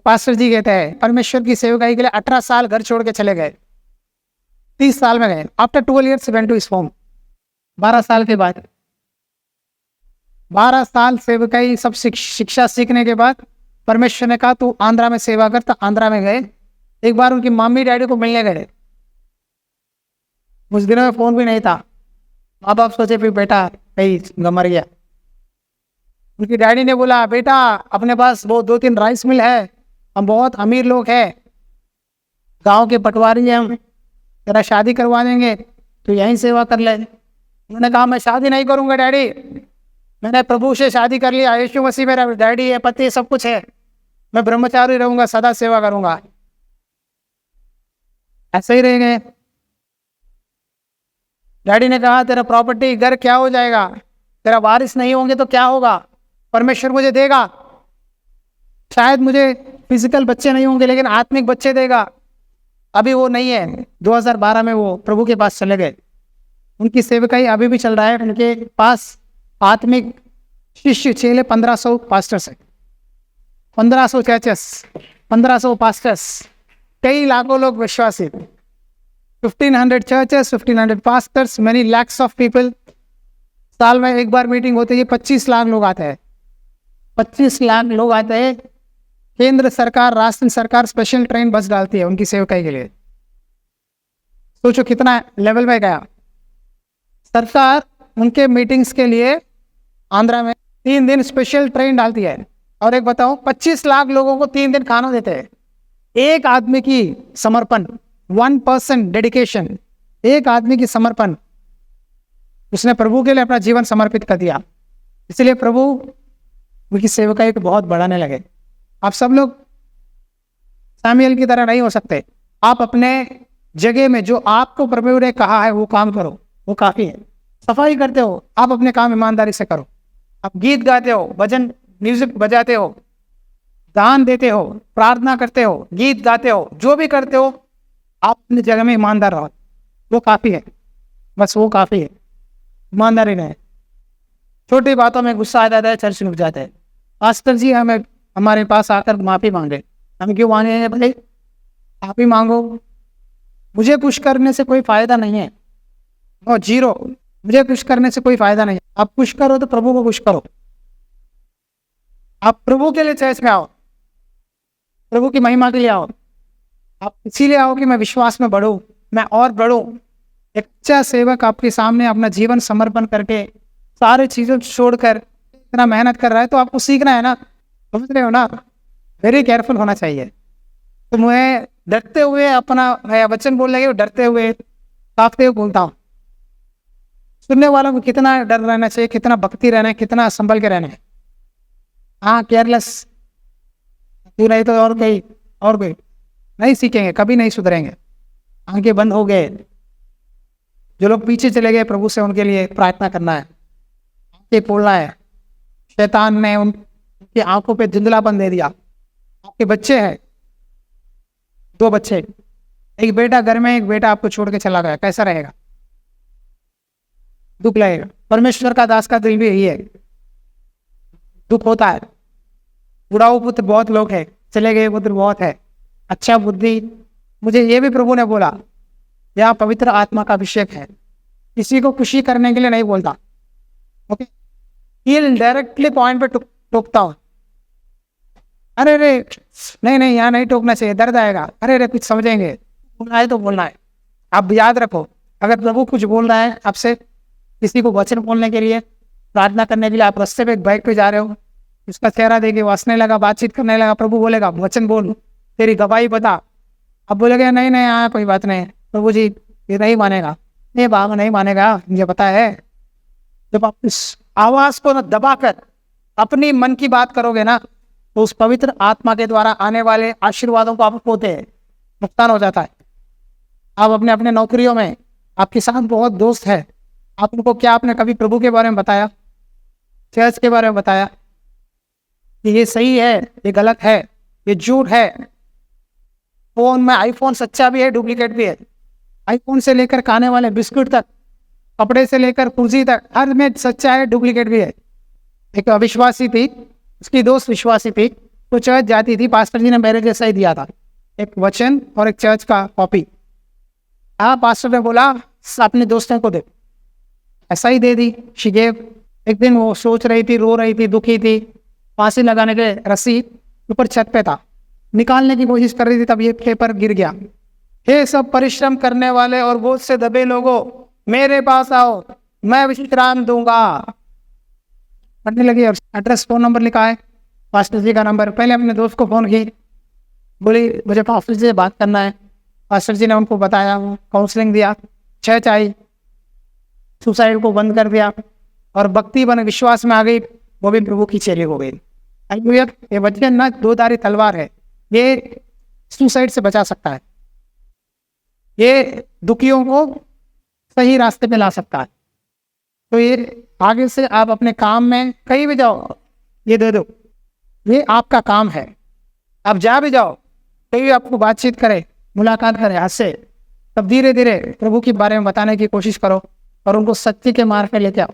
Pastor जी कहते हैं परमेश्वर की सेवकाई के लिए 18 साल घर छोड़ के चले गए, 30 साल में गए। After 12 years went to his home. 12 साल के बाद, 12 साल सेवकाई सब शिक्षा सीखने के बाद परमेश्वर ने कहा तू आंध्रा में सेवा कर। तो आंध्रा में गए। एक बार उनकी मम्मी डैडी को मिलने गए। उस दिनों में फोन भी नहीं था। माँ बाप सोचे फिर बेटा कहीं मर गया। उनकी डैडी ने बोला बेटा अपने पास वो 2-3 राइस मिल है, हम बहुत अमीर लोग हैं, गांव के पटवारी हैं, हम तेरा शादी करवा देंगे, तो यहीं सेवा कर ले। उन्होंने कहा मैं शादी नहीं करूंगा डैडी, मैंने प्रभु से शादी कर लिया, यीशु मसीह मेरा डैडी है, पति सब कुछ है, मैं ब्रह्मचारी रहूंगा, सदा सेवा करूंगा। ऐसे ही रह गए। डैडी ने कहा तेरा प्रॉपर्टी घर क्या हो जाएगा, तेरा वारिस नहीं होंगे तो क्या होगा, परमेश्वर मुझे देगा, शायद मुझे फिजिकल बच्चे नहीं होंगे लेकिन आत्मिक बच्चे देगा। अभी वो नहीं है। 2012 में वो प्रभु के पास चले गए। उनकी सेवकाई अभी भी चल रहा है। उनके पास आत्मिक शिष्य चेले 1500 पास्टर्स है, 1500 चर्चेस, 1500 पास्टर्स, कई लाखों लोग विश्वासी, 1500 churches, 1500 pastors, many lakhs of people. साल में एक बार मीटिंग होती है, 25 लाख लोग आते हैं, 25 लाख लोग आते हैं। केंद्र सरकार, राष्ट्र सरकार स्पेशल ट्रेन बस डालती है उनकी सेवकाई के लिए। सोचो कितना लेवल में गया। सरकार उनके मीटिंग्स के लिए आंध्रा में 3 दिन स्पेशल ट्रेन डालती है। और एक बताओ 25 लाख लोगों को 3 दिन खाना देते हैं। एक आदमी की समर्पण, 1% डेडिकेशन, एक आदमी की समर्पण, उसने प्रभु के लिए अपना जीवन समर्पित कर दिया। इसलिए प्रभु उनकी सेवकाई को बहुत बढ़ाने लगे। आप सब लोग सामुएल की तरह नहीं हो सकते। आप अपने जगह में जो आपको प्रभु ने कहा है वो काम करो, वो काफी है। सफाई करते हो, आप अपने काम ईमानदारी से करो। आप गीत गाते हो, भजन म्यूजिक बजाते हो, दान देते हो, प्रार्थना करते हो, गीत गाते हो, जो भी करते हो आप अपनी जगह में ईमानदार रहो, वो काफी है। बस वो काफी है, ईमानदारी नहीं। छोटी बातों में गुस्सा आ जाता है, चर्च रुक जाता है। पास्टर जी हमें हमारे पास आकर माफी मांगे, हम क्यों मांगे भाई? आप ही मांगो। मुझे कुछ करने से कोई फायदा नहीं है, नो जीरो। मुझे कुछ करने से कोई फायदा नहीं। आप कुछ करो तो प्रभु को कुछ करो। आप प्रभु के लिए चर्च में आओ, प्रभु की महिमा के लिए आओ। आप इसीलिए आओ कि मैं विश्वास में बढ़ूं, मैं और बढ़ूं। एक अच्छा सेवक आपके सामने अपना जीवन समर्पण करके सारे चीजों छोड़कर इतना मेहनत कर रहा है, तो आपको सीखना है ना, समझ रहे हो ना? वेरी केयरफुल होना चाहिए। तो मैं डरते हुए अपना वचन बोलने के डरते हुए, कांपते हुए बोलता हूँ। सुनने वालों को कितना डर रहना चाहिए, कितना भक्ति रहना है, कितना संभल के रहना है। हाँ, केयरलेस तू नहीं तो और कोई नहीं सीखेंगे, कभी नहीं सुधरेंगे। आंखें बंद हो गए। जो लोग पीछे चले गए प्रभु से, उनके लिए प्रार्थना करना है, आंखें खोलना है। शैतान ने उनकी आंखों पे धुंधलापन दे दिया। आपके बच्चे हैं, 2 बच्चे, एक बेटा घर में, एक बेटा आपको छोड़ के चला गया, कैसा रहेगा? दुख लगेगा। परमेश्वर का दास का दिल भी यही है, दुख होता है। बुढ़ाऊ पुत्र बहुत लोग हैं, चले गए पुत्र बहुत है। अच्छा बुद्धि, मुझे ये भी प्रभु ने बोला, यहाँ पवित्र आत्मा का अभिषेक है, किसी को खुशी करने के लिए नहीं बोलता। ओके, डायरेक्टली पॉइंट पे टोकता हूँ। अरे नहीं यहाँ नहीं टोकना चाहिए, दर्द आएगा। अरे कुछ समझेंगे, बोलना है तो बोलना है। आप याद रखो, अगर प्रभु कुछ बोल रहा है आपसे, किसी को वचन बोलने के लिए, प्रार्थना करने के लिए, आप रास्ते पे बाइक पे जा रहे हो, उसका चेहरा देखे वो हंसने लगा, बातचीत करने लगा, प्रभु बोलेगा वचन बोल, तेरी गवाही बता। अब बोलेगा नहीं हाँ कोई बात नहीं, प्रभु जी ये नहीं मानेगा, नहीं बाबा नहीं मानेगा, मुझे पता है। जब आप इस आवाज को दबाकर अपनी मन की बात करोगे ना, तो उस पवित्र आत्मा के द्वारा आने वाले आशीर्वादों को आप होते हैं, नुकसान हो जाता है। आप अपने अपने नौकरियों में, आपके साथ बहुत दोस्त है, आप उनको क्या आपने कभी प्रभु के बारे में बताया, चर्च के बारे में बताया कि ये सही है, ये गलत है, ये झूठ है? फोन में आईफोन सच्चा भी है, डुप्लीकेट भी है। आईफोन से लेकर खाने वाले बिस्कुट तक, कपड़े से लेकर कुर्सी तक, हर में सच्चा है, डुप्लीकेट भी है। एक अविश्वासी थी, उसकी दोस्त विश्वासी थी, तो चर्च जाती थी, पास्टर जी ने मेरे जैसा ही दिया था, एक वचन और एक चर्च का कॉपी। हाँ, पास्टर ने बोला अपने दोस्तों को दे, ऐसा ही दे दी। She gave. एक दिन वो सोच रही थी, रो रही थी, दुखी थी, फांसी लगाने के रस्सी ऊपर छत पे था, निकालने की कोशिश कर रही थी, तब ये पेपर गिर गया। हे सब परिश्रम करने वाले और बोझ से दबे लोगों, मेरे पास आओ, मैं विश्राम दूंगा। पढ़ने लगी और एड्रेस, फोन नंबर लिखा है, पास्टर जी का नंबर। पहले अपने दोस्त को फोन की, बोली मुझे पास्टर जी से बात करना है। पास्टर जी ने उनको बताया, काउंसलिंग दिया, चर्च आई, सुसाइड को बंद कर दिया और भक्ति बन विश्वास में आ गई, वो भी प्रभु की चेली हो गई। ये वचन ना दो धारी तलवार है, ये सुसाइड से बचा सकता है, ये दुखियों को सही रास्ते पे ला सकता है। तो ये आगे से आप अपने काम में कहीं भी जाओ, ये दे दो, ये आपका काम है। आप जा भी जाओ, कहीं भी आपको बातचीत करे, मुलाकात करे आज से, तब धीरे धीरे प्रभु के बारे में बताने की कोशिश करो और उनको सत्य के मार्ग पे लेके आओ।